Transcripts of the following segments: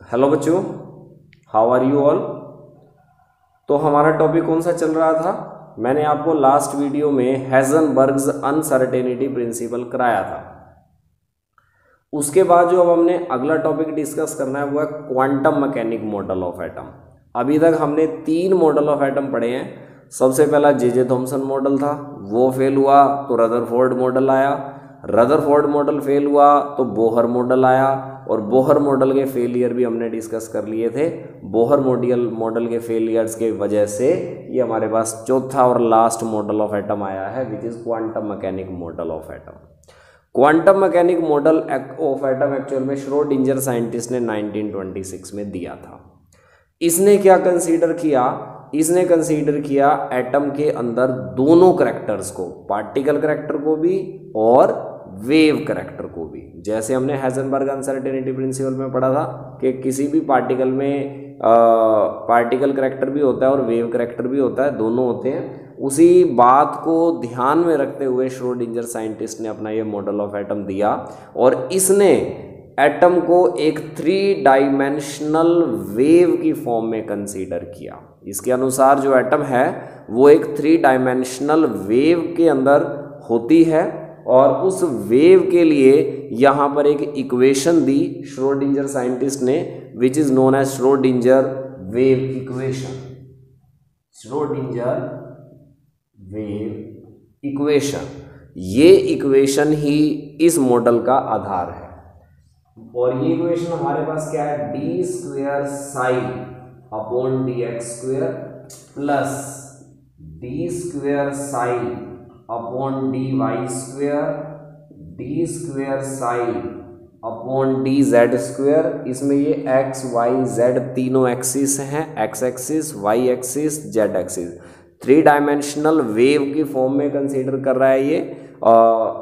Hello बच्चों, how are you all. तो हमारा टॉपिक कौन सा चल रहा था? मैंने आपको लास्ट वीडियो में हेज़नबर्ग्स अनसर्टेनिटी प्रिंसिपल कराया था। उसके बाद जो अब हमने अगला टॉपिक डिस्कस करना है वो है quantum mechanic model of atom. अभी तक हमने 3 मॉडल ऑफ एटम पढ़े हैं। सबसे पहला जे थॉमसन मॉडल था, वो फेल हुआ तो रदरफोर्ड मॉडल आया। रदरफोर्ड मॉडल फेल हुआ तो बोहर मॉडल आया, और बोहर मॉडल के फेलियर भी हमने डिस्कस कर लिए थे। बोहर मॉडल के फेलियर्स के वजह से ये हमारे पास चौथा और लास्ट मॉडल ऑफ एटम आया है, which is quantum mechanic model of atom. Quantum mechanic model of atom actual में श्रोडिंजर साइंटिस्ट ने 1926 में दिया था। इसने क्या कंसीडर किया? इसने कंसीडर किया एटम के अंदर दोनों करैक्टर्स को, पार्टिकल करैक्टर को भी और वेव करैक्टर को भी। जैसे हमने हेज़नबर्ग अनसर्टेनिटी प्रिंसिपल में पढ़ा था कि किसी भी पार्टिकल में पार्टिकल करैक्टर भी होता है और वेव करैक्टर भी होता है, दोनों होते हैं। उसी बात को ध्यान में रखते हुए श्रोडिंजर साइंटिस्ट ने अपना ये मॉडल ऑफ एटम दिया, और इसने एटम को एक 3 डायमेंशनल वेव की फॉर्म में कंसीडर किया। इसके अनुसार जो एटम है वो एक 3 डायमेंशनल वेव के अंदर होती है, और उस वेव के लिए यहाँ पर एक इक्वेशन दी श्रोडिंजर साइंटिस्ट ने, which is known as Schrödinger wave equation. Schrödinger wave equation, ये इक्वेशन ही इस मॉडल का आधार है। और ये इक्वेशन हमारे पास क्या है? D square psi upon d x square plus d square psi upon d y square, d square psi upon d z square. इसमें ये एक्स वाई जेड तीनों एक्सिस हैं, x axis, y axis, z axis. 3 dimensional wave की form में consider कर रहा है ये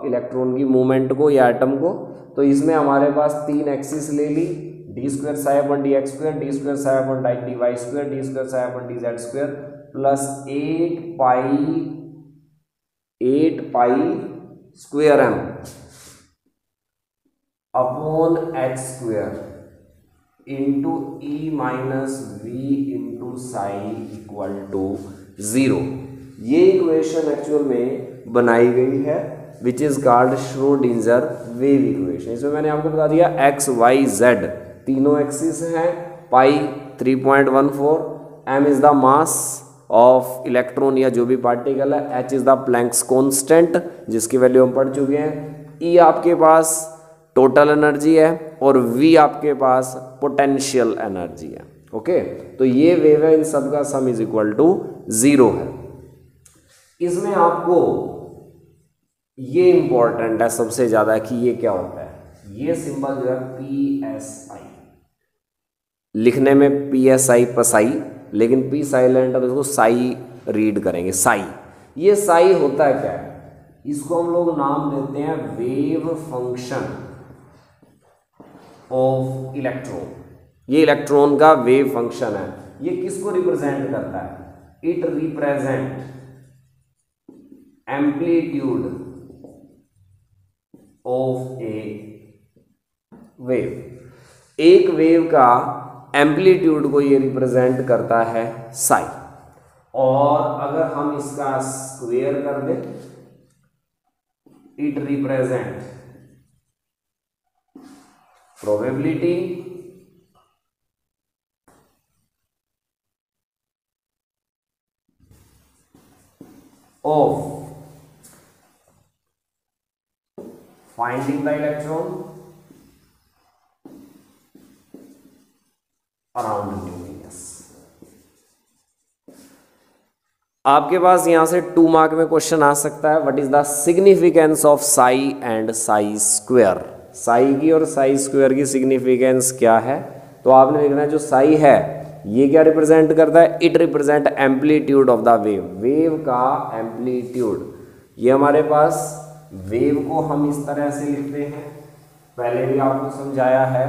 इलेक्ट्रॉन की मूवमेंट को या एटम को। तो इसमें हमारे पास 3 एक्सिस ले ली, d square psi upon d x square, d square psi upon d y square, d square psi upon d z square, plus 8 pi square m upon h square into E minus V into psi equal to 0। ये equation actual में बनाई गई है, which is called Schrodinger wave equation. इसमें मैंने आपको बता दिया एक्स वाई जेड तीनों एक्सिस हैं, pi 3.14, M is the mass of electron या जो भी पार्टिकल है, H is the Planck's constant जिसकी वैल्यू हम पढ़ चुके हैं, ई आपके पास टोटल एनर्जी है, और वी आपके पास पोटेंशियल एनर्जी है। ओके, तो ये वेव है, इन सब का सम इज इक्वल टू 0 है। इसमें आपको ये इंपॉर्टेंट है सबसे ज्यादा कि ये क्या होता है। ये सिंबल जो है PSI, लिखने में PSI पसाई, लेकिन P साइलेंट है तो इसको साई रीड करेंगे, साई। ये साई होता है क्या है? इसको हम लोग नाम देते हैं वेव फंक्शन ऑफ इलेक्ट्रॉन। ये इलेक्ट्रॉन का वेव फंक्शन है। ये किसको रिप्रेजेंट करता है? It represent amplitude of a wave. एक वेव का एम्पलीट्यूड को ये रिप्रेजेंट करता है साई, और अगर हम इसका स्क्वायर कर दें, it represent probability of finding the electron around the nucleus। आपके पास यहां से 2 मार्क में क्वेश्चन आ सकता है, what is the significance of Sai and Sai square. Sai की और साई स्क्वायर की सिग्निफिकेंस क्या है? तो आपने लिखना है जो साई है ये क्या रिप्रेजेंट करता है? It represent amplitude of the wave, wave का एम्पलीट्यूड। ये हमारे पास वेव को हम इस तरह से लिखते हैं, पहले भी आपको समझाया है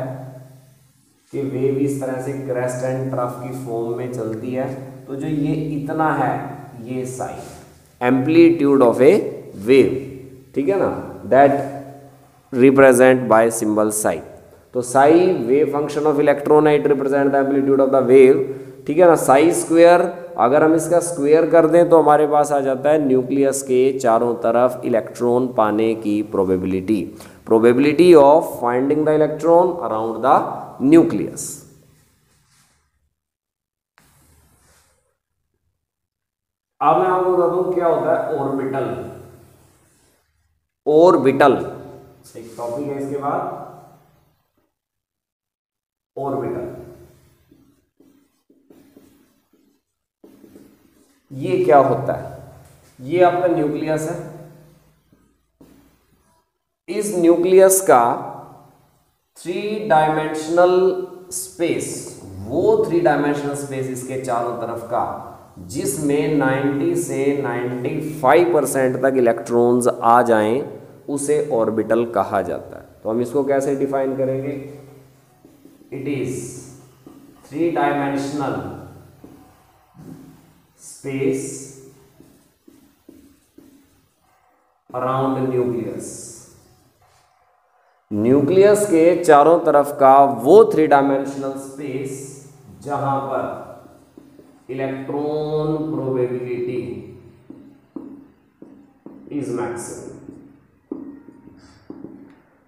कि वेव इस तरह से क्रेस्ट एंड ट्रफ की फॉर्म में चलती है। तो जो ये इतना है ये psi, amplitude of a wave, ठीक है ना, that represent by symbol psi. तो psi wave function of electron है, it represent the amplitude of the wave, ठीक है ना। साई स्क्वायर अगर हम इसका स्क्वायर कर दें तो हमारे पास आ जाता है न्यूक्लियस के चारों तरफ इलेक्ट्रॉन पाने की probability, probability of finding the electron around the nucleus. अब मैं आपको बता दूं क्या होता है ऑर्बिटल। ऑर्बिटल एक टॉपिक है, इसके बाद ऑर्बिटल। ये क्या होता है? ये आपका न्यूक्लियस है। इस न्यूक्लियस का 3 डायमेंशनल स्पेस, वो 3 डायमेंशनल स्पेस इसके चारों तरफ का जिसमें 90 से 95% तक इलेक्ट्रॉन्स आ जाएं, उसे ऑर्बिटल कहा जाता है। तो हम इसको कैसे डिफाइन करेंगे? It is 3 dimensional space around nucleus. Nucleus के चारों तरफ का वो 3 डायमेंशनल स्पेस जहां पर electron probability is maximum.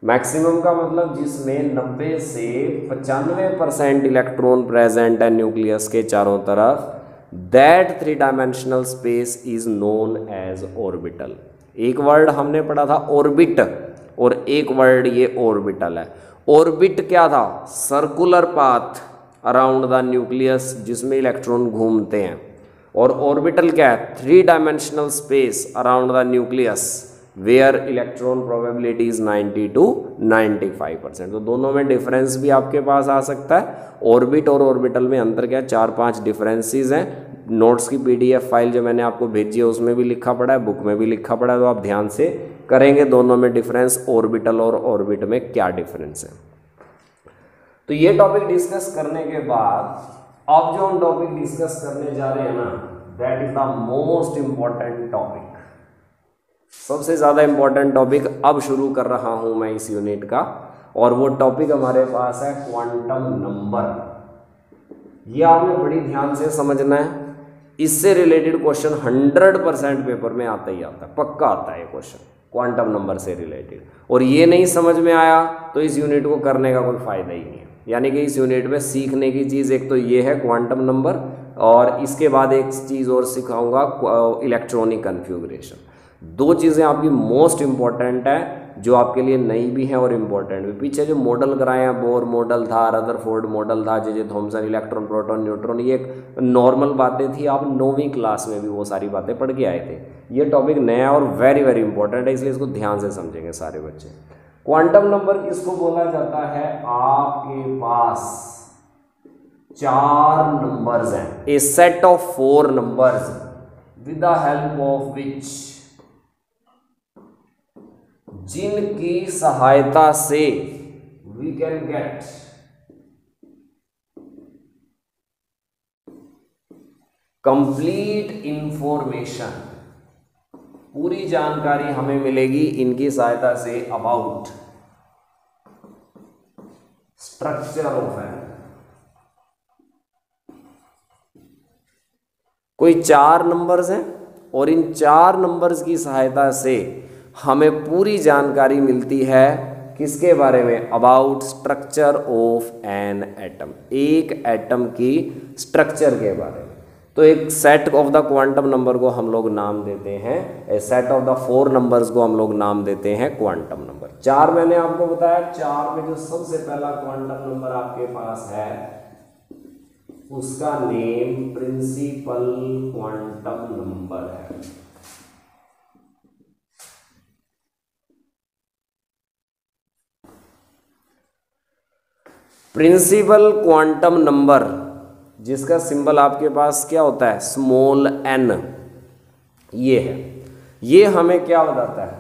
Maximum का मतलब जिसमें 90 से 95% इलेक्ट्रॉन प्रेजेंट है न्यूक्लियस के चारों तरफ, that 3 dimensional space is known as orbital. एक वर्ड हमने पढ़ा था ऑर्बिट, और एक वर्ड ये ऑर्बिटल है। ऑर्बिट क्या था? Circular path around the nucleus जिसमें इलेक्ट्रॉन घूमते हैं, और ऑर्बिटल क्या है? 3 dimensional space around the nucleus where electron probability is 90 to 95%। तो दोनों में डिफरेंस भी आपके पास आ सकता है। ऑर्बिट और ऑर्बिटल में अंतर क्या है? 4-5 डिफरेंसेस हैं। नोट्स की PDF फाइल जो मैंने आपको भेजी है उसमें भी लिखा पड़ा है, बुक में भी लिखा पड़ा है, तो आप ध्यान से करेंगे दोनों में डिफरेंस, ऑर्बिटल और ऑर्बिट में क्या डिफरेंस है। तो ये टॉपिक डिस्कस करने के बाद अब जो हम टॉपिक डिस्कस करने जा रहे हैं ना, that is the most important topic. सबसे ज़्यादा इंपॉर्टेंट टॉपिक अब शुरू कर रहा हूं मैं इस यूनिट का, और वो टॉपिक हमारे पास है क्वांटम नंबर। ये आपने बड़ी ध्यान से समझना है। इससे रिलेटेड क्वेश्चन 100% पेपर में आता ही आता है, पक्का आता है ये क्वेश्चन क्वांटम नंबर से रिलेटेड। और ये नहीं समझ में आया तो इस यूनिट को करने का कोई फायदा ही नहीं है। यानी कि इस यूनिट में सीखने की चीज़ एक तो ये है क्वांटम नंबर, और इसके बाद एक चीज़ और सिखाऊंगा इलेक्ट्रॉनिक कन्फ्यूगरेशन। 2 चीज़ें आपकी मोस्ट इंपॉर्टेंट है जो आपके लिए नई भी हैं और इम्पोर्टेंट भी। पीछे जो मॉडल कराए हैं, बोर मॉडल था, रदरफोर्ड मॉडल था, J Thomson, electron, proton, neutron, ये एक नॉर्मल बातें थी। आप 9वीं क्लास में भी वो सारी बातें पढ़ के आए थे। ये टॉपिक नया और वेरी वेरी इंपॉर्टेंट है, इसलिए इसको ध्यान से समझेंगे सारे बच्चे। क्वांटम नंबर किसको बोला जाता है? आपके पास 4 नंबर्स हैं, a set of 4 numbers with the help of which, जिनकी सहायता से we can get complete information, पूरी जानकारी हमें मिलेगी इनकी सहायता say about structure of atom. कोई 4 नंबर्स हैं और इन 4 नंबर्स की सहायता से हमें पूरी जानकारी मिलती है किसके बारे में? About structure of an atom, एक एटम की स्ट्रक्चर के बारे में। तो एक set of the quantum number को हम लोग नाम देते हैं, a set of the 4 numbers को हम लोग नाम देते हैं क्वांटम नंबर। 4 मैंने आपको बताया, 4 में जो सबसे पहला क्वांटम नंबर आपके पास है उसका नेम प्रिंसिपल क्वांटम नंबर है। प्रिंसिपल क्वांटम नंबर जिसका सिंबल आपके पास क्या होता है? स्मॉल n, ये है। ये हमें क्या बताता है?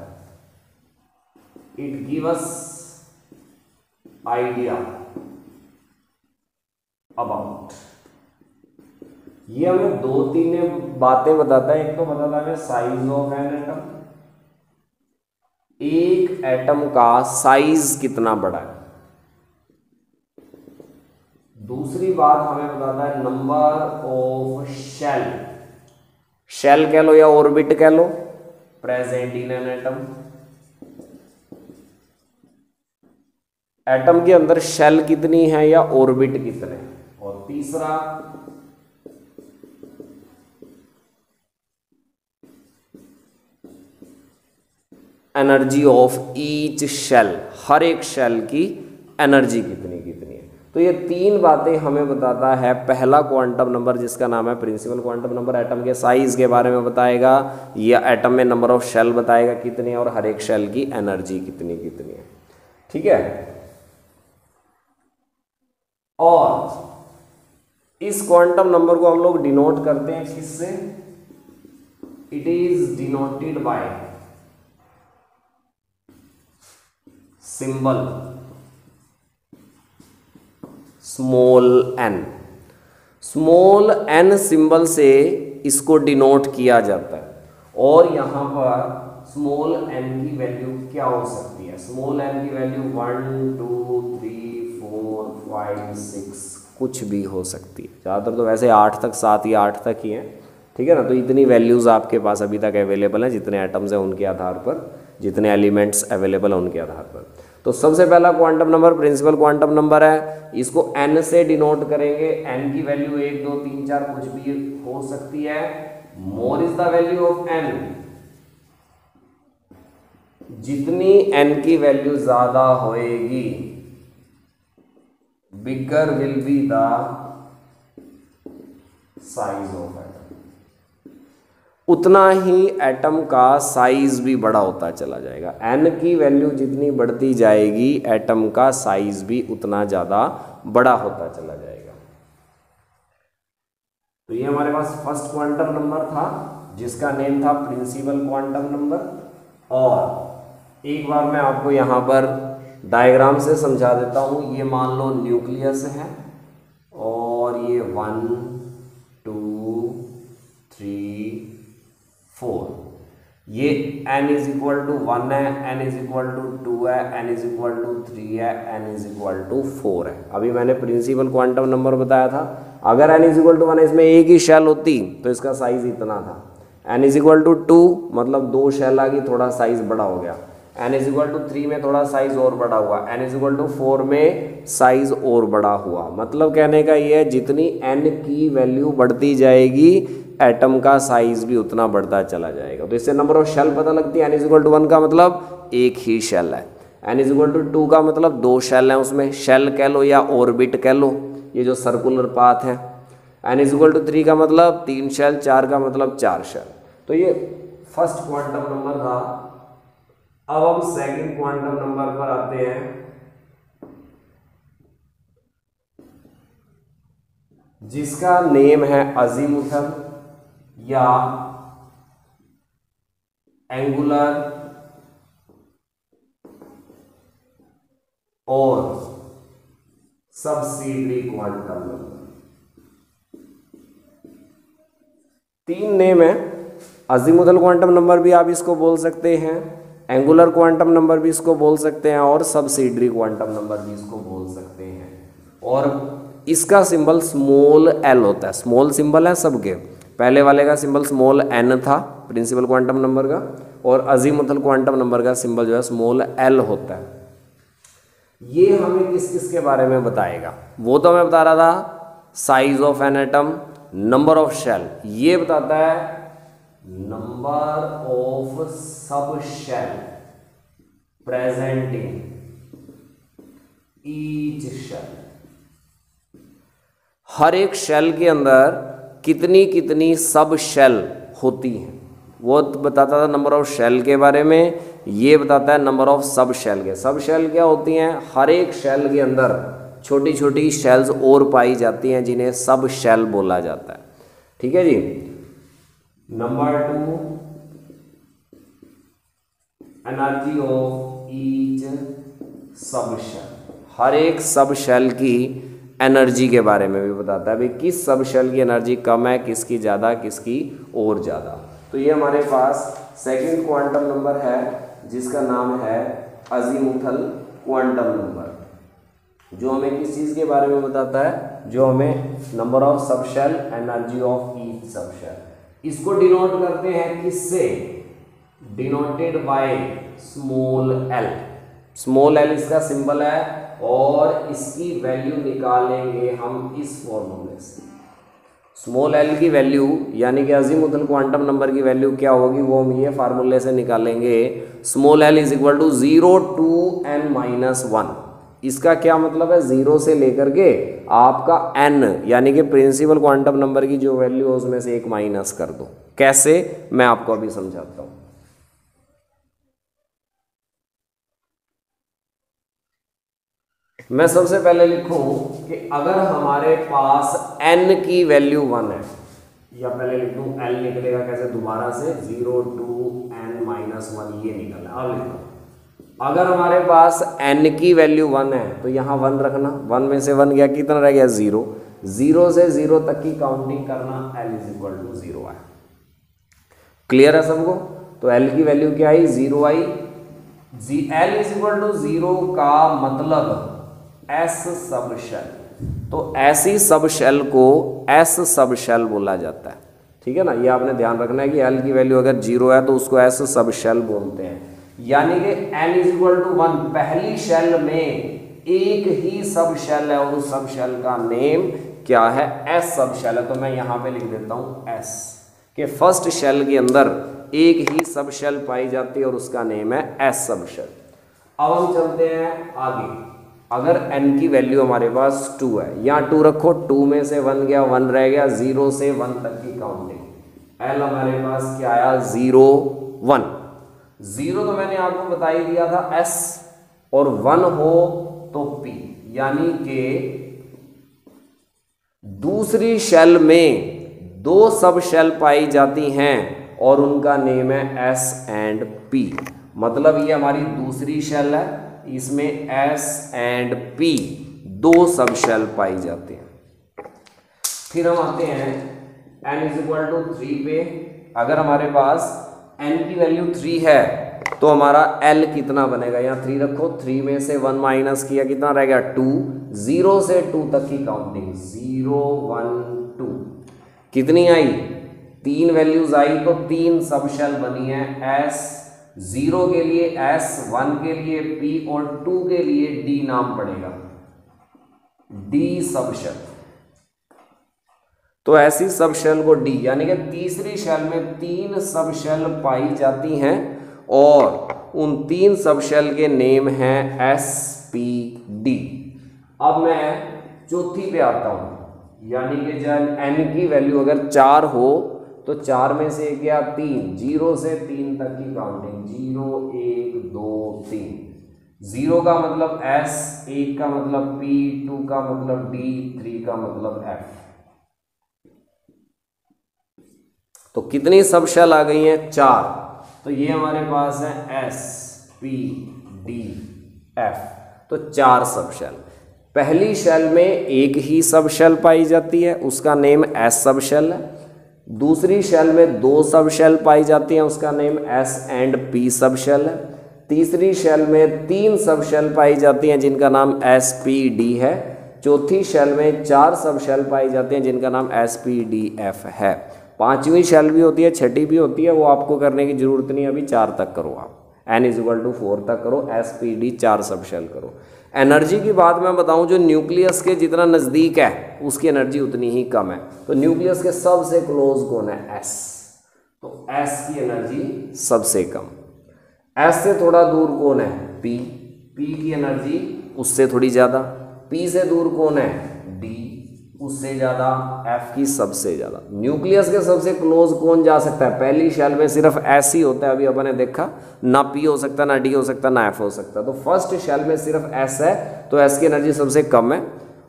It give us idea about, ये हमें 2-3 बातें बताता है। एक तो बताता है हमें साइज ऑफ एन एटम, एक एटम का साइज कितना बड़ा है, दूसरी बात हमें बताता है नंबर ऑफ शेल, शेल कह लो या ऑर्बिट कह लो, present in an atom. Atom के अंदर शेल कितनी है या ऑर्बिट कितने हैं। और तीसरा एनर्जी ऑफ ईच शेल, हर एक शेल की एनर्जी कितनी कितनी है। तो ये तीन बातें हमें बताता है पहला क्वांटम नंबर जिसका नाम है प्रिंसिपल क्वांटम नंबर। एटम के साइज के बारे में बताएगा, या एटम में नंबर ऑफ शेल बताएगा कितने, और हर एक शेल की एनर्जी कितनी कितनी है। ठीक है, और इस क्वांटम नंबर को हम लोग डिनोट करते हैं किससे, it is denoted by symbol small n. Small n symbol से इसको डिनोट किया जाता है। और यहां पर स्मॉल एन की वैल्यू क्या हो सकती है, स्मॉल एन की वैल्यू 1 2 3 4 5 6 कुछ भी हो सकती है। ज़्यादातर तो वैसे 8 तक, 7 या 8 तक ही है। ठीक है ना, तो इतनी वैल्यूज़ आपके पास अभी तक अवेलेबल हैं, जितने एटम्स हैं उनके आधार पर, जितने एलिमेंट्स अवेलेबल हैं उनके आधार पर। तो सबसे पहला quantum number principal quantum number है, इसको n से डिनोट करेंगे। n की वैल्यू 1 2 3 4 कुछ भी हो सकती है। More is the value of n, जितनी n की वैल्यू ज्यादा होएगी bigger will be the size of atom, उतना ही एटम का साइज भी बड़ा होता चला जाएगा। n की वैल्यू जितनी बढ़ती जाएगी एटम का साइज भी उतना ज़्यादा बड़ा होता चला जाएगा। तो ये हमारे पास फर्स्ट क्वांटम नंबर था जिसका नेम था प्रिंसिपल क्वांटम नंबर। और एक बार मैं आपको यहाँ पर डायग्राम से समझा देता हूँ। ये मान लो न्यूक्लियस है और ये 1 2 3 4, ये n इज इक्वल टू 1 है, n इज इक्वल टू 2 है, n इज इक्वल टू 3 है, n इज इक्वल टू 4 है। अभी मैंने प्रिंसिपल क्वांटम नंबर बताया था, अगर n इज इक्वल टू 1 इसमें एक ही शेल होती तो इसका साइज इतना था। n इज इक्वल टू 2 मतलब 2 शेल आ गई, थोड़ा साइज बड़ा हो गया। n इज इक्वल टू 3 में थोड़ा साइज और बड़ा हुआ, n इज इक्वल टू 4 में साइज और बड़ा हुआ। मतलब कहने का ये है जितनी n की वैल्यू बढ़ती जाएगी एटम का साइज भी उतना बढ़ता चला जाएगा। तो इससे नंबर ऑफ शेल पता लगती है। n इज इक्वल टू 1 का मतलब एक ही शेल है, n इज इक्वल टू 2 का मतलब 2 शेल हैं उसमें, शेल कह लो या ऑर्बिट कह लो, ये जो सर्कुलर पाथ है। n इज इक्वल टू 3 का मतलब 3 शेल, 4 का मतलब 4 शेल। तो ये फर्स्ट क्वांटम नंबर था। अब हम सेकंड क्वांटम नंबर पर आते हैं, जिसका नेम है अजीमुथल या एंगुलर और सबसिडियरी क्वांटम नंबर। 3 नेम है। अजीमुथल क्वांटम नंबर भी आप इसको बोल सकते हैं, एंगुलर क्वांटम नंबर भी इसको बोल सकते हैं, और सबसिडियरी क्वांटम नंबर भी इसको बोल सकते हैं। और इसका सिंबल स्मॉल एल होता है। स्मॉल सिंबल है सबके, पहले वाले का सिंबल स्मॉल एन था प्रिंसिपल क्वांटम नंबर का, और अजीमुथल क्वांटम नंबर का सिंबल जो है स्मॉल एल होता है। ये हमें किस किस के बारे में बताएगा, वो तो मैं बता रहा था size of an atom, number of shell, ये बताता है number of sub shell present in each shell. हर एक शेल के अंदर कितनी कितनी सब शेल होती हैं, वो बताता था नंबर ऑफ शेल के बारे में। ये बताता है नंबर ऑफ सब शेल के। सब शेल क्या होती हैं, हर एक शेल के अंदर छोटी छोटी शेल्स और पाई जाती हैं जिन्हें सब शेल बोला जाता है। ठीक है जी। Number 2 energy of each sub shell, हर एक सब शेल की एनर्जी के बारे में भी बताता है, भाई किस सब शेल की एनर्जी कम है, किसकी ज़्यादा, किसकी और ज़्यादा। तो ये हमारे पास सेकंड क्वांटम नंबर है जिसका नाम है अजीमुथल क्वांटम नंबर। जो हमें किस चीज़ के बारे में बताता है, जो हमें number of sub shell, energy of each sub shell. इसको डिनोट करते हैं किससे, denoted by small l. Small l इसका सिंबल है और इसकी वैल्यू निकालेंगे हम इस फॉर्मूले से। स्मॉल एल की वैल्यू यानी कि अजीमुथल क्वांटम नंबर की वैल्यू क्या होगी वो हम ये फार्मूले से निकालेंगे। Small l is equal to 0 to n-1। इसका क्या मतलब है, 0 से लेकर के आपका n यानी कि प्रिंसिपल क्वांटम नंबर की जो वैल्यू है उसमें से एक माइनस कर दो। कैसे, मैं आपको अभी समझाता हूँ। मैं सबसे पहले लिखूं कि अगर हमारे पास n की वैल्यू 1 है, या पहले लिख दूं l निकलेगा कैसे दोबारा से, 0 to n-1 ये निकला। अब लिखता हूं अगर हमारे पास n की वैल्यू 1 है तो यहाँ 1 रखना, 1 में से 1 गया, कितना रह गया 0, 0 से 0 तक की काउंटिंग करना, l इज इक्वल टू 0 है। क्लियर है सबको? तो l की वैल्यू क्या आई, 0 आई। l इज इक्वल टू 0 का मतलब S सब शेल, तो ऐसी सब शेल को S सब शेल बोला जाता है। ठीक है ना, ये आपने ध्यान रखना है कि L की वैल्यू अगर 0 है तो उसको S सब शेल बोलते हैं। यानी कि n इज इक्वल टू 1, पहली शेल में एक ही सब शेल है और उस सब शेल का नेम क्या है, S सब शेल है। तो मैं यहाँ पे लिख देता हूँ S के फर्स्ट शेल के अंदर एक ही सब शेल पाई जाती है और उसका नेम है S सब शेल। अब हम चलते हैं आगे। अगर n की वैल्यू हमारे पास 2 है, यहाँ 2 रखो, 2 में से 1 गया, 1 रह गया, 0 से 1 तक की काउंटिंग। l हमारे पास क्या आया, 0 1। 0 तो मैंने आपको बता ही दिया था s, और 1 हो तो p, यानी कि दूसरी शेल में 2 सब शेल पाई जाती हैं और उनका नेम है s एंड p। मतलब ये हमारी दूसरी शेल है, इसमें S एंड P 2 सब शेल पाई जाते हैं। फिर हम आते हैं n इज इक्वल टू 3 पे। अगर हमारे पास n की वैल्यू 3 है तो हमारा L कितना बनेगा, यहाँ 3 रखो, 3 में से 1 माइनस किया, कितना रह गया 2, 0 से 2 तक की काउंटिंग, 0 1 2, कितनी आई, 3 वैल्यूज आई, तो 3 सब शेल बनी है। S 0 के लिए S, 1 के लिए P और 2 के लिए D नाम पड़ेगा, D सब शेल। तो ऐसी सब शेल को D, यानी कि तीसरी शेल में 3 सब शेल पाई जाती हैं और उन 3 सब शेल के नेम हैं S P D। अब मैं चौथी पे आता हूं, यानी कि जब n की वैल्यू अगर 4 हो तो 4 में से गया 3, 0 से 3 तक की काउंटिंग, 0 1 2 3। 0 का मतलब S, 1 का मतलब P, 2 का मतलब D, 3 का मतलब F। तो कितनी सब शेल आ गई हैं, 4। तो ये हमारे पास है S P D F, तो 4 सब शेल। पहली शेल में एक ही सब शेल पाई जाती है, उसका नेम S सब शेल है। दूसरी शेल में 2 सब शेल पाई जाती हैं, उसका name S and P sub shell है। तीसरी शेल में 3 सब शेल पाई जाती हैं जिनका नाम S P D है। चौथी शेल में 4 सब शेल पाई जाती हैं जिनका नाम S P D F है। 5वीं शेल भी होती है, 6ठी भी होती है, वो आपको करने की जरूरत नहीं है, अभी 4 तक करो आप, n इज इक्वल टू 4 तक करो, S P D 4 सब शेल करो। एनर्जी की बात मैं बताऊं, जो न्यूक्लियस के जितना नज़दीक है उसकी एनर्जी उतनी ही कम है। तो न्यूक्लियस के सबसे क्लोज कौन है, S, तो S की एनर्जी सबसे कम। S से थोड़ा दूर कौन है, P, P की एनर्जी उससे थोड़ी ज़्यादा। P से दूर कौन है, D, उससे ज़्यादा। F की सबसे ज़्यादा। न्यूक्लियस के सबसे क्लोज कौन जा सकता है, पहली शेल में सिर्फ S ही होता है, अभी अपन ने देखा, ना P हो सकता, ना D हो सकता, ना F हो सकता। तो फर्स्ट शेल में सिर्फ S है, तो S की एनर्जी सबसे कम है।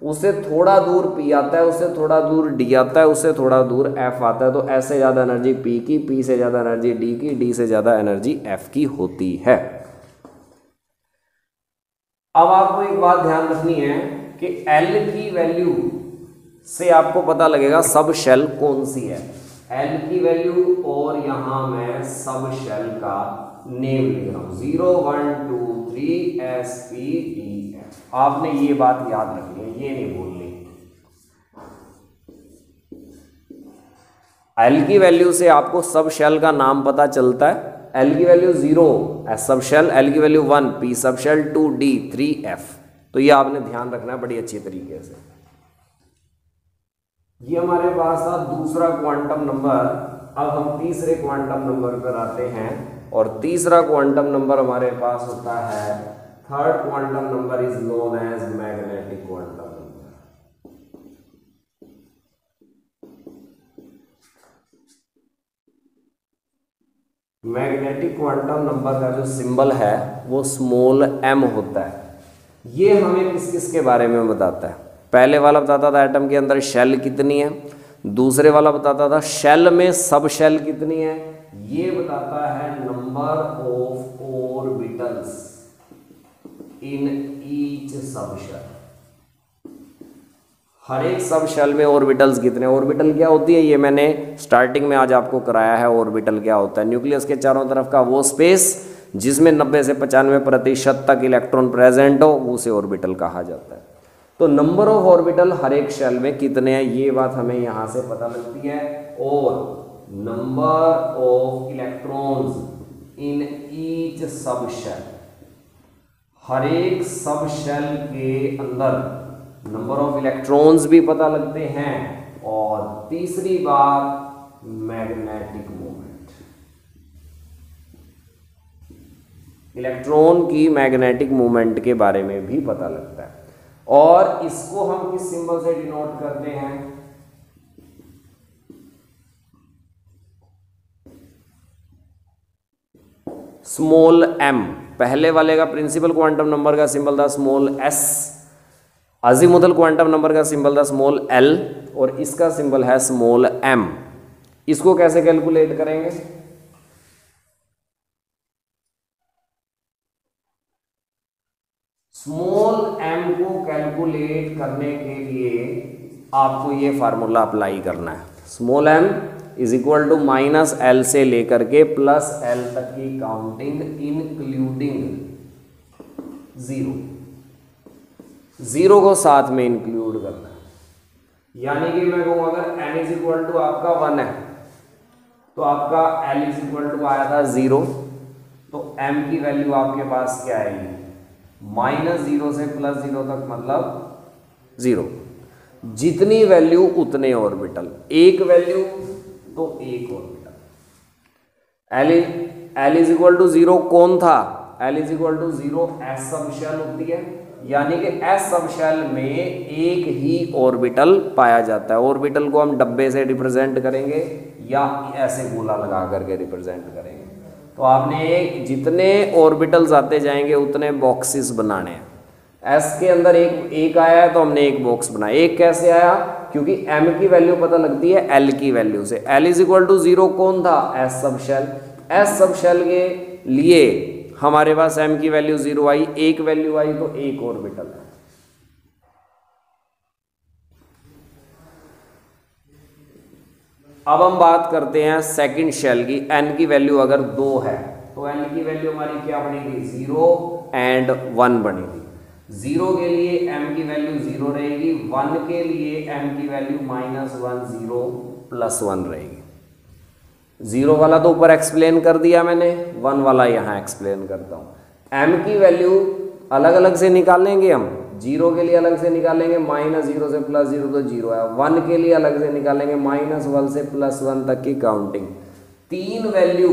उससे थोड़ा दूर P आता है, उससे थोड़ा दूर D आता है, उससे थोड़ा दूर F आता है। तो S से ज़्यादा एनर्जी P की, P से ज़्यादा एनर्जी D की, D से ज़्यादा एनर्जी F की होती है। अब आपको एक बात ध्यान रखनी है कि L की वैल्यू से आपको पता लगेगा सब शेल कौन सी है। L की वैल्यू और यहां मैं सब शेल का नेम लिख रहा हूं, 0 1 2 3 S P D F। आपने ये बात याद रखनी है, ये नहीं भूलनी। एल की वैल्यू से आपको सब शेल का नाम पता चलता है। एल की value 0 s sub shell, l की value 1 p sub shell, 2 d, 3 f. तो ये आपने ध्यान रखना है बड़ी अच्छी तरीके से। ये हमारे पास था दूसरा क्वांटम नंबर। अब हम तीसरे क्वांटम नंबर पर आते हैं, और तीसरा क्वांटम नंबर हमारे पास होता है, third quantum number is known as magnetic quantum number. Magnetic quantum number का जो सिंबल है वो स्मॉल m होता है। ये हमें किस किस के बारे में बताता है? पहले वाला बताता था एटम के अंदर शेल कितनी है, दूसरे वाला बताता था शेल में सब शेल कितनी है, ये बताता है number of orbitals in each sub shell. हर एक सब शेल में ऑर्बिटल्स कितने, ऑर्बिटल क्या होती है ये मैंने स्टार्टिंग में आज आपको कराया है। ऑर्बिटल क्या होता है? न्यूक्लियस के चारों तरफ का वो स्पेस जिसमें 90 से 95% तक इलेक्ट्रॉन प्रेजेंट हो, उसे ऑर्बिटल कहा जाता है। तो नंबर ऑफ ऑर्बिटल हर एक शेल में कितने हैं, ये बात हमें यहां से पता लगती है। और number of electrons in each sub shell, हर एक सब शेल के अंदर नंबर ऑफ इलेक्ट्रॉन्स भी पता लगते हैं। और तीसरी बात मैग्नेटिक मोमेंट, इलेक्ट्रॉन की मैग्नेटिक मोमेंट के बारे में भी पता लगता है। और इसको हम किस सिंबल से डिनोट करते हैं? Small m। पहले वाले का प्रिंसिपल क्वांटम नंबर का सिंबल था small s, azimuthal quantum number का सिंबल था स्मॉल l, और इसका सिंबल है स्मॉल m। इसको कैसे कैलकुलेट करेंगे? स्मॉल m को कैलकुलेट करने के लिए आपको ये फार्मूला अप्लाई करना है। Small m is equal to -l से लेकर के +l तक की काउंटिंग इंक्लूडिंग 0। 0 को साथ में इंक्लूड करना है। यानी कि मैं कहूँ अगर n इज इक्वल टू आपका 1 है तो आपका l इज इक्वल टू आया था 0, तो m की वैल्यू आपके पास क्या आएगी? -0 से +0 तक मतलब 0। जितनी वैल्यू उतने ऑर्बिटल, एक वैल्यू तो एक orbital. l is equal to 0 कौन था? l is equal to 0 s sub shell होती है, यानी कि s सब शेल में एक ही ऑर्बिटल पाया जाता है। ऑर्बिटल को हम डब्बे से रिप्रेजेंट करेंगे या ऐसे गोला लगा करके रिप्रेजेंट करेंगे। तो आपने जितने ऑर्बिटल्स आते जाएंगे उतने बॉक्सेस बनाने हैं। s के अंदर एक आया है तो हमने एक बॉक्स बनाया। एक कैसे आया? क्योंकि m की वैल्यू पता लगती है l की वैल्यू से। l इज इक्वल टू 0 कौन था? s sub shell. s sub shell के लिए हमारे पास m की वैल्यू 0 आई, एक वैल्यू आई तो एक ऑर्बिटल है। अब हम बात करते हैं सेकंड शेल की। n की वैल्यू अगर 2 है तो n की वैल्यू हमारी क्या बनेगी? 0 एंड 1 बनेगी। 0 के लिए m की वैल्यू 0 रहेगी, 1 के लिए m की वैल्यू -1 0 +1 रहेगी। 0 वाला तो ऊपर एक्सप्लेन कर दिया मैंने, 1 वाला यहाँ एक्सप्लेन करता हूँ। m की वैल्यू अलग अलग से निकालेंगे हम। 0 के लिए अलग से निकालेंगे, -0 से +0 तो 0 है। 1 के लिए अलग से निकालेंगे, -1 से +1 तक की काउंटिंग। 3 वैल्यू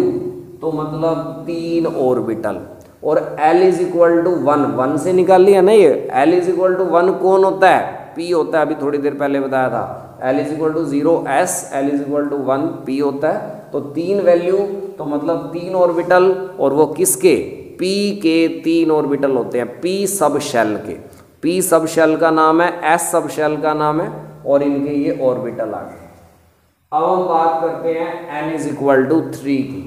तो मतलब 3 ऑर्बिटल। और l इज इक्वल टू 1 से निकाल लिया ना ये। l इज इक्वल टू 1 कौन होता है? p होता है, अभी थोड़ी देर पहले बताया था। l is equal to 0s, l is equal to 1 p होता है। तो 3 वैल्यू तो मतलब 3 ऑर्बिटल, और वो किसके? p के 3 ऑर्बिटल होते हैं, p सब शेल के। p सब शेल का नाम है, s सब शेल का नाम है, और इनके ये ऑर्बिटल आ गए। अब हम बात करते हैं n इज इक्वल टू 3 की।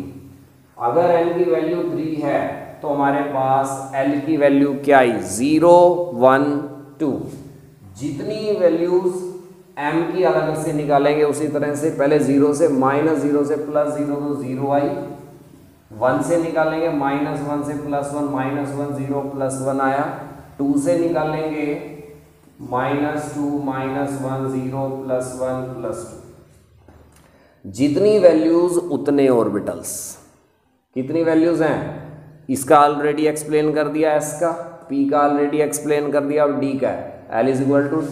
अगर n की वैल्यू 3 है तो हमारे पास l की वैल्यू क्या आई? 0 1 2। जितनी वैल्यूज m की अलग से निकालेंगे उसी तरह से पहले 0 से -0 से +0 तो 0 आई। 1 से निकालेंगे, -1 से +1 -1 0 +1 आया। 2 से निकालेंगे -2 -1 0 +1 +2, जितनी वैल्यूज उतने ऑर्बिटल्स। कितनी वैल्यूज हैं, इसका ऑलरेडी एक्सप्लेन कर दिया, एस का, पी का ऑलरेडी एक्सप्लेन कर दिया, और डी का है। L =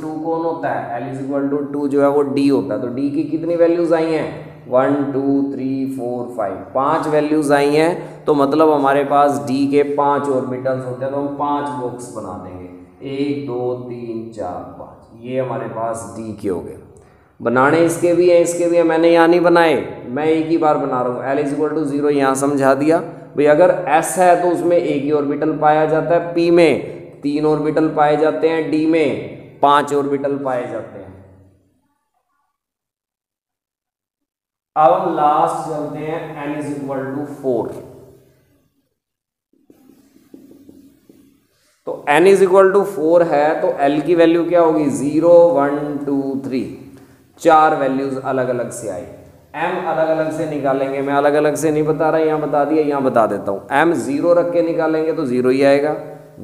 2 कौन होता है, L = 2 जो है वो D होता है। तो D की कितनी वैल्यूज आई हैं, 1 2 3 4 5, 5 वैल्यूज आई हैं। तो मतलब हमारे पास D के 5 ऑर्बिटल्स होते हैं, तो हम 5 बॉक्स बना देंगे, 1 2 3 4 5, ये हमारे पास D के हो गए। बनाने इसके भी हैं, इसके भी हैं, मैंने यहाँ नहीं बनाए, मैं एक ही बार बना रहा हूँ। L = 0 यहाँ समझा दिया भाई, अगर S है तो उसमें एक ही ऑर्बिटल पाया जाता है, P में 3 ऑर्बिटल पाए जाते हैं, D में 5 ऑर्बिटल पाए जाते हैं। अब हम लास्ट चलते हैं, N = 4। तो N = 4 है तो L की वैल्यू क्या होगी, 0 1 2 3, 4 वैल्यूज अलग अलग से आई। M अलग अलग से निकालेंगे, मैं अलग अलग से नहीं बता रहा, यहाँ बता दिया, यहाँ बता देता हूँ। M 0 रख के निकालेंगे तो 0 ही आएगा,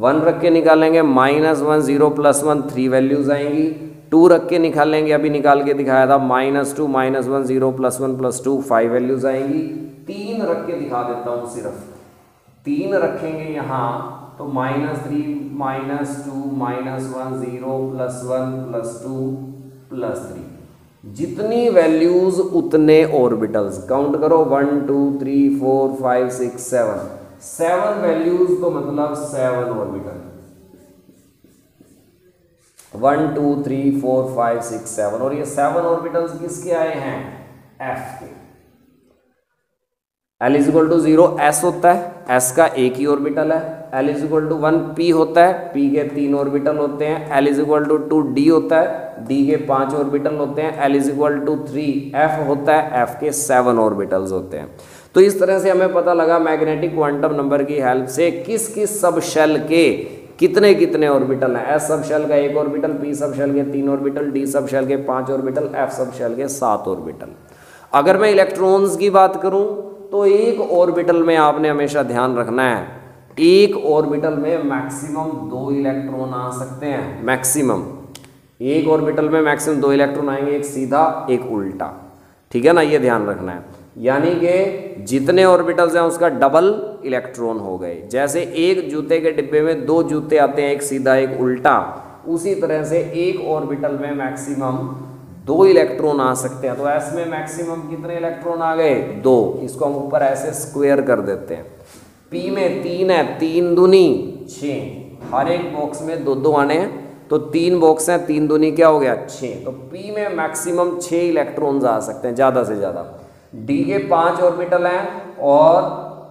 1 रख के निकालेंगे -1 0 +1 3 वैल्यूज आएंगी, 2 रख के निकालेंगे, अभी निकाल के दिखाया था, -2 -1 0 +1 +2 5 वैल्यूज आएंगी। 3 रख के दिखा देता हूँ, सिर्फ 3 रखेंगे यहाँ तो -3 -2 -1 0 +1 +2 +3, जितनी वैल्यूज उतने ऑर्बिटल्स। काउंट करो 1 2 3 4 5 6 7, 7 वैल्यूज तो मतलब 7 ऑर्बिटल, 1 2 3 4 5 6 7, और ये 7 ऑर्बिटल्स किसके आए हैं, F के। L = 0 S होता है, S का एक ही ऑर्बिटल है। L = 1 P होता है, P के 3 ऑर्बिटल होते हैं। L = 2 D होता है, D के 5 ऑर्बिटल होते हैं। L = 3 F होता है, F के 7 ऑर्बिटल्स होते हैं। तो इस तरह से हमें पता लगा मैग्नेटिक क्वांटम नंबर की हेल्प से किस किस सब शेल के कितने कितने ऑर्बिटल हैं। S सब शेल का 1 ऑर्बिटल, P सब शेल के 3 ऑर्बिटल, D सब शेल के 5 ऑर्बिटल, F सब शेल के 7 ऑर्बिटल। अगर मैं इलेक्ट्रॉन्स की बात करूं तो एक ऑर्बिटल में आपने हमेशा ध्यान रखना है, एक ऑर्बिटल में मैक्सिमम 2 इलेक्ट्रॉन आ सकते हैं। मैक्सिमम एक ऑर्बिटल में मैक्सिमम 2 इलेक्ट्रॉन आएंगे, एक सीधा एक उल्टा, ठीक है ना, ये ध्यान रखना है। यानी कि जितने ऑर्बिटल्स हैं उसका डबल इलेक्ट्रॉन हो गए। जैसे एक जूते के डिब्बे में 2 जूते आते हैं, एक सीधा एक उल्टा, उसी तरह से एक ऑर्बिटल में मैक्सिमम 2 इलेक्ट्रॉन आ सकते हैं। तो S में मैक्सिमम कितने इलेक्ट्रॉन आ गए, 2। इसको हम ऊपर ऐसे स्क्वायर कर देते हैं। P में 3 है, 3 दूनी 6, हर एक बॉक्स में 2 2 आने हैं, तो 3 बॉक्स हैं, 3 दूनी क्या हो गया 6। तो P में मैक्सिमम 6 इलेक्ट्रॉन्स आ सकते हैं ज़्यादा से ज़्यादा। D के 5 ऑर्बिटल हैं, और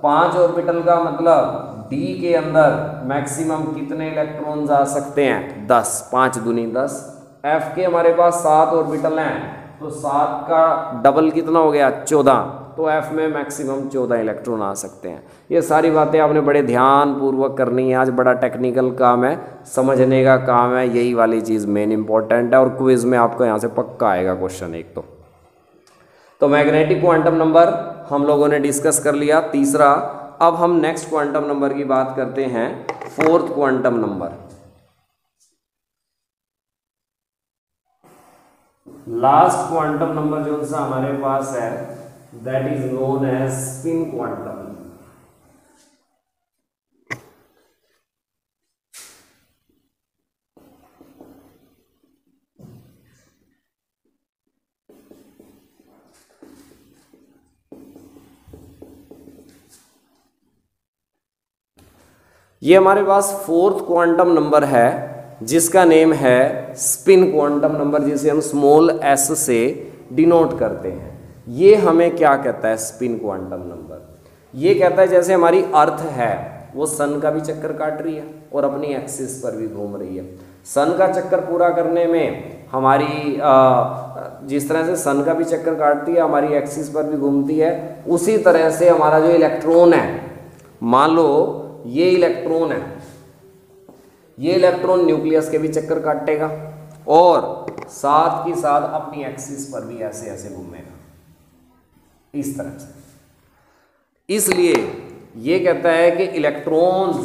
5 ऑर्बिटल का मतलब D के अंदर मैक्सिमम कितने इलेक्ट्रॉन्स आ सकते हैं, 10, 5 दूनी 10। F के हमारे पास 7 ऑर्बिटल हैं, तो 7 का डबल कितना हो गया 14, तो F में मैक्सिमम 14 इलेक्ट्रॉन आ सकते हैं। ये सारी बातें आपने बड़े ध्यान पूर्वक करनी है। आज बड़ा टेक्निकल काम है, समझने का काम है, यही वाली चीज़ मेन इंपॉर्टेंट है, और क्विज में आपको यहाँ से पक्का आएगा क्वेश्चन एक। तो मैग्नेटिक क्वांटम नंबर हम लोगों ने डिस्कस कर लिया, तीसरा। अब हम नेक्स्ट क्वांटम नंबर की बात करते हैं, 4th quantum number. Last quantum number जो सा हमारे पास है, that is known as spin quantum. ये हमारे पास 4th क्वांटम नंबर है, जिसका नेम है स्पिन क्वांटम नंबर, जिसे हम स्मॉल s से डिनोट करते हैं। ये हमें क्या कहता है, स्पिन क्वांटम नंबर? ये कहता है जैसे हमारी अर्थ है, वो सन का भी चक्कर काट रही है और अपनी एक्सिस पर भी घूम रही है। सन का चक्कर पूरा करने में हमारी जिस तरह से सन का भी चक्कर काटती है, हमारी एक्सिस पर भी घूमती है, उसी तरह से हमारा जो इलेक्ट्रॉन है, मान लो ये इलेक्ट्रॉन है, ये इलेक्ट्रॉन न्यूक्लियस के भी चक्कर काटेगा और साथ ही साथ अपनी एक्सिस पर भी ऐसे ऐसे घूमेगा, इस तरह से। इसलिए ये कहता है कि electrons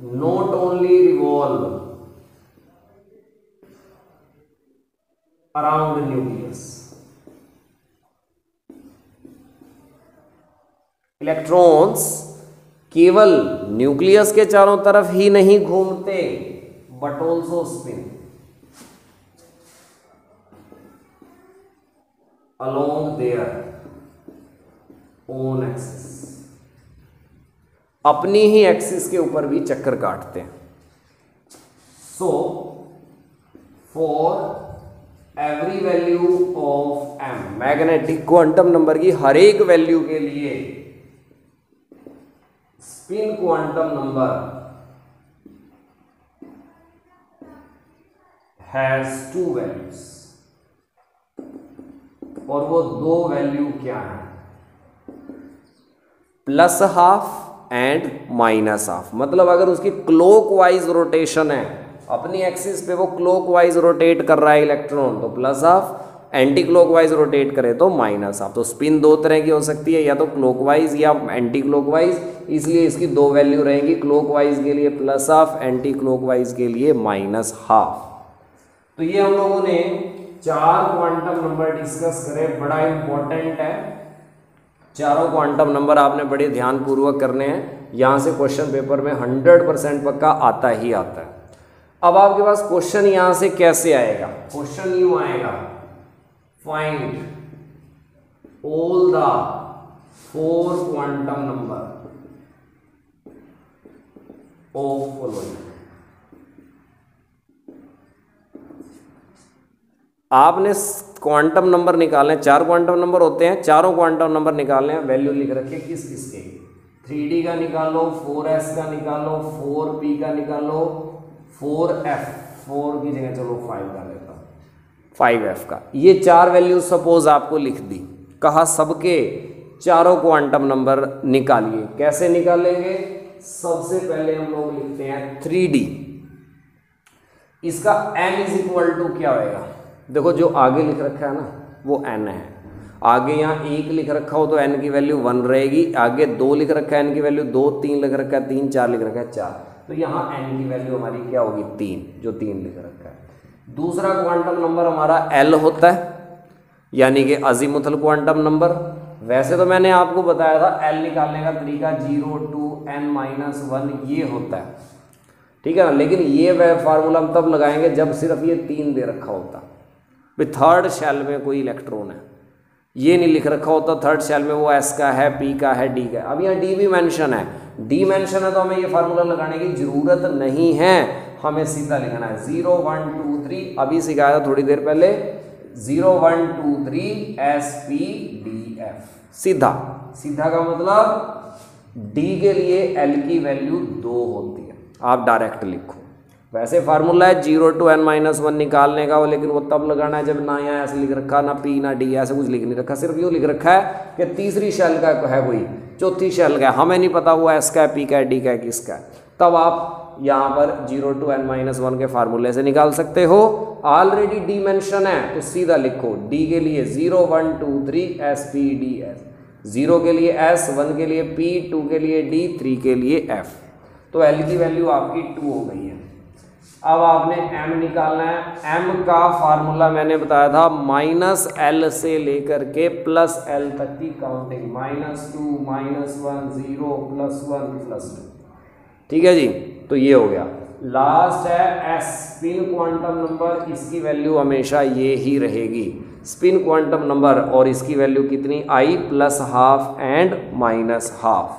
not only revolve around nucleus. Electrons केवल न्यूक्लियस के चारों तरफ ही नहीं घूमते, but also spin along their own axis, अपनी ही एक्सिस के ऊपर भी चक्कर काटते हैं. So for every value of m, magnetic quantum number की हर एक वैल्यू के लिए spin quantum number has two values, और वो दो वैल्यू क्या है, plus half and minus half. मतलब अगर उसकी क्लॉकवाइज रोटेशन है, अपनी एक्सिस पे वो क्लॉकवाइज रोटेट कर रहा है इलेक्ट्रॉन, तो plus half, anti clockwise rotate करे तो माइनस हाफ. तो स्पिन दो तरह की हो सकती है, या तो क्लॉकवाइज या एंटी क्लॉकवाइज, इसलिए इसकी दो वैल्यू रहेंगी, क्लॉकवाइज के लिए प्लस हाफ, एंटी क्लॉकवाइज के लिए माइनस हाफ. तो ये हम लोगों ने चार क्वांटम नंबर डिस्कस करे, बड़ा इंपॉर्टेंट है. चारों क्वांटम नंबर आपने बड़े ध्यानपूर्वक करने हैं, यहां से क्वेश्चन पेपर में 100% पक्का आता ही आता है. अब आपके पास क्वेश्चन यहां से कैसे आएगा, क्वेश्चन यूं आएगा, find all the 4 quantum number of following. आपने क्वांटम नंबर निकालने, 4 क्वांटम नंबर होते हैं, चारों क्वांटम नंबर निकालने हैं, वैल्यू लिख रखी है किस किस के, 3D का निकालो, 4s का निकालो, 4p का निकालो, 4f, 4 की जगह चलो 5 का लेता हूँ, 5f का. ये 4 वैल्यू सपोज आपको लिख दी, कहा सबके चारों क्वांटम नंबर निकालिए. कैसे निकालेंगे, सबसे पहले हम लोग लिखते हैं 3D. इसका n इज इक्वल टू क्या होएगा, देखो जो आगे लिख रखा है ना वो n है, आगे यहाँ 1 लिख रखा हो तो n की वैल्यू 1 रहेगी, आगे 2 लिख रखा है n की वैल्यू 2, 3 लिख रखा है 3, 4 लिख रखा है 4, तो यहाँ n की वैल्यू हमारी क्या होगी 3, जो 3 लिख रखा है. दूसरा क्वांटम नंबर हमारा l होता है, यानी कि अजीमुथल क्वांटम नंबर. वैसे तो मैंने आपको बताया था l निकालने का तरीका 0 to n-1 ये होता है, ठीक है ना. लेकिन ये फार्मूला हम तब लगाएंगे जब सिर्फ ये 3 दे रखा होता. थर्ड शेल में कोई इलेक्ट्रॉन है, ये नहीं लिख रखा होता थर्ड शेल में वो s का है, p का है, d का है. अब यहाँ d भी मेंशन है, d मेंशन है तो हमें ये फार्मूला लगाने की जरूरत नहीं है, हमें सीधा लिखना है 0 1 2 3. अभी सिखाया था थोड़ी देर पहले, 0 1 2 3 s p d f. सीधा सीधा का मतलब d के लिए l की वैल्यू 2 होती है, आप डायरेक्ट लिखो. वैसे फार्मूला है 0 to n-1 निकालने का, लेकिन वो तब लगाना है जब ना यहाँ ऐसे लिख रखा, ना p ना d, ऐसे कुछ लिख नहीं रखा, सिर्फ यूँ लिख रखा है कि तीसरी शेल का है कोई, चौथी शेल का है, हमें नहीं पता वो s का है, p का है, d का है, किसका है. तब आप यहाँ पर 0 to n-1 के फार्मूले से निकाल सकते हो. ऑलरेडी d मेंशन है तो सीधा लिखो, d के लिए 0 1 2 3 s p d s, 0 के लिए s, 1 के लिए p, 2 के लिए d, 3 के लिए f. तो l की वैल्यू आपकी 2 हो गई है. अब आपने m निकालना है. m का फार्मूला मैंने बताया था -l से लेकर के +l तक की काउंटिंग, -2 -1 0 +1 +2. ठीक है जी, तो ये हो गया. लास्ट है s, स्पिन क्वांटम नंबर. इसकी वैल्यू हमेशा ये ही रहेगी, स्पिन क्वांटम नंबर, और इसकी वैल्यू कितनी, i +½ एंड -½.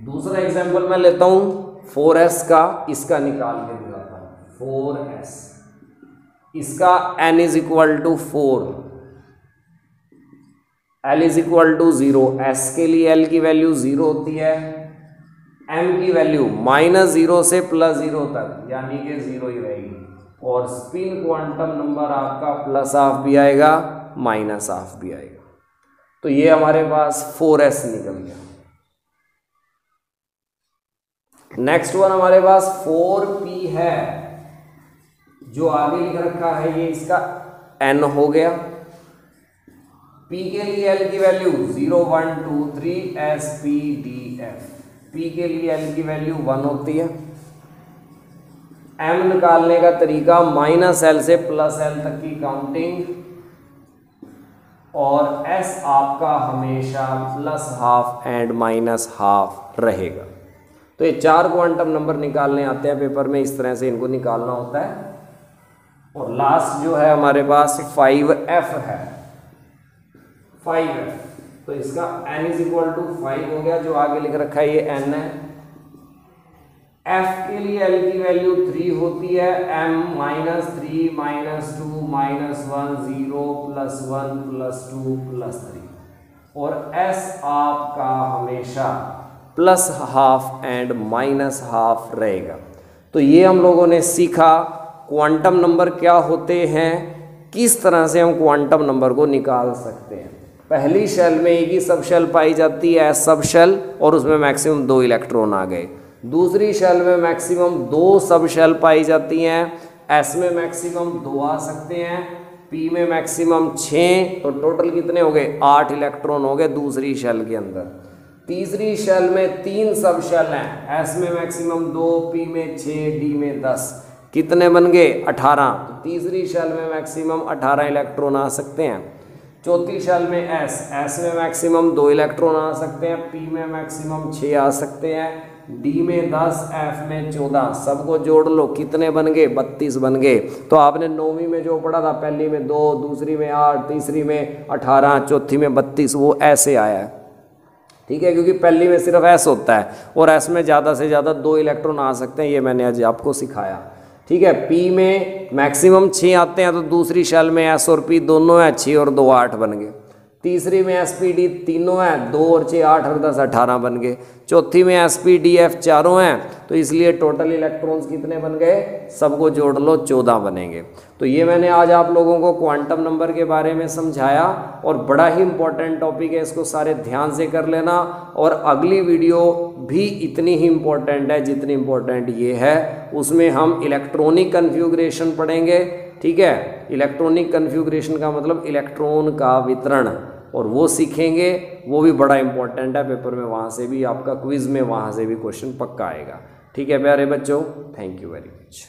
दूसरा एग्जाम्पल मैं लेता हूं 4s का, इसका निकाल के दिखाता हूं. 4s, इसका n is equal to 4, l is equal to 0. s के लिए l की वैल्यू 0 होती है, m की वैल्यू -0 से +0 तक, यानी कि 0 ही रहेगी. और स्पिन क्वांटम नंबर आपका +½ भी आएगा, -½ भी आएगा. तो ये हमारे पास 4s निकल गया. नेक्स्ट वन हमारे पास 4p है, जो आगे लिख रखा है ये इसका n हो गया. p के लिए l की value 0 1 2 3 s p d f. P के लिए L की वैल्यू 1 होती है। M निकालने का तरीका -L से +L तक की काउंटिंग, और S आपका हमेशा +½ एंड -½ रहेगा। तो ये 4 क्वांटम नंबर निकालने आते हैं पेपर में, इस तरह से इनको निकालना होता है। और लास्ट जो है हमारे पास 5F है, 5F, तो इसका n = 5 हो गया, जो आगे लिख रखा है ये n है। F के लिए L की वैल्यू 3 होती है, M -3 -2 -1 0 +1 +2 +3, और S आपका हमेशा +½ एंड -½ रहेगा। तो ये हम लोगों ने सीखा क्वांटम नंबर क्या होते हैं, किस तरह से हम क्वांटम नंबर को निकाल सकते हैं। पहली शेल में एक ही सब शेल पाई जाती है, एस सब शेल, और उसमें मैक्सिमम 2 इलेक्ट्रॉन आ गए। दूसरी शेल में मैक्सिमम 2 सब शेल पाई जाती हैं, एस में मैक्सिमम 2 आ सकते हैं, पी में मैक्सिमम 6, तो टोटल कितने हो गए 8 इलेक्ट्रॉन हो गए दूसरी शेल के अंदर। तीसरी शेल में 3 सब शेल हैं, एस में मैक्सिमम 2, पी में 6, डी में 10, कितने बन गए 18। तो तीसरी शेल में मैक्सिमम 18 इलेक्ट्रॉन आ सकते हैं। चौथी शेल में एस में मैक्सिमम 2 इलेक्ट्रॉन आ सकते हैं, पी में मैक्सिमम 6 आ सकते हैं, डी में 10, एफ में 14, सबको जोड़ लो कितने बन गए 32 बन गए। तो आपने 9वीं में जो पढ़ा था, पहली में 2, दूसरी में 8, तीसरी में 18, चौथी में 32, वो ऐसे आया है, ठीक है, क्योंकि पहली में सिर्फ एस होता है और एस में ज़्यादा से ज़्यादा 2 इलेक्ट्रॉन आ सकते हैं, ये मैंने आज आपको सिखाया, ठीक है। पी में मैक्सिमम 6 आते हैं, तो दूसरी शेल में एस और पी दोनों हैं, 6 और 2 8 बन गए। तीसरी में एस पी डी तीनों हैं, 2 और 6 8 और 10 18 बन गए। चौथी में एस पी डी एफ चारों हैं, तो इसलिए टोटल इलेक्ट्रॉन्स कितने बन गए, सबको जोड़ लो 14 बनेंगे। तो ये मैंने आज आप लोगों को क्वांटम नंबर के बारे में समझाया, और बड़ा ही इंपॉर्टेंट टॉपिक है, इसको सारे ध्यान से कर लेना। और अगली वीडियो भी इतनी ही इम्पोर्टेंट है जितनी इम्पोर्टेंट ये है, उसमें हम इलेक्ट्रॉनिक कन्फ्यूग्रेशन पढ़ेंगे, ठीक है। इलेक्ट्रॉनिक कन्फ्यूग्रेशन का मतलब इलेक्ट्रॉन का वितरण, और वो सीखेंगे, वो भी बड़ा इंपॉर्टेंट है पेपर में, वहाँ से भी आपका क्विज में वहाँ से भी क्वेश्चन पक्का आएगा, ठीक है प्यारे बच्चों। Thank you very much.